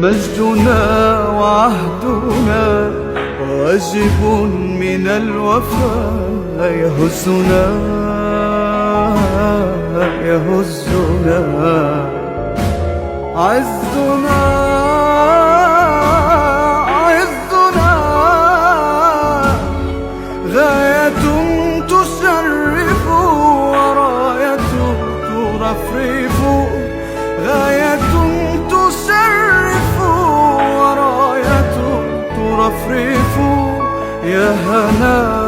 مجدنا وعهدنا واجب من الوفاء يهزنا يهزنا عزنا عزنا غاية تشرف وراية ترفرف غاية تشرف وراية ترفرف يا هنا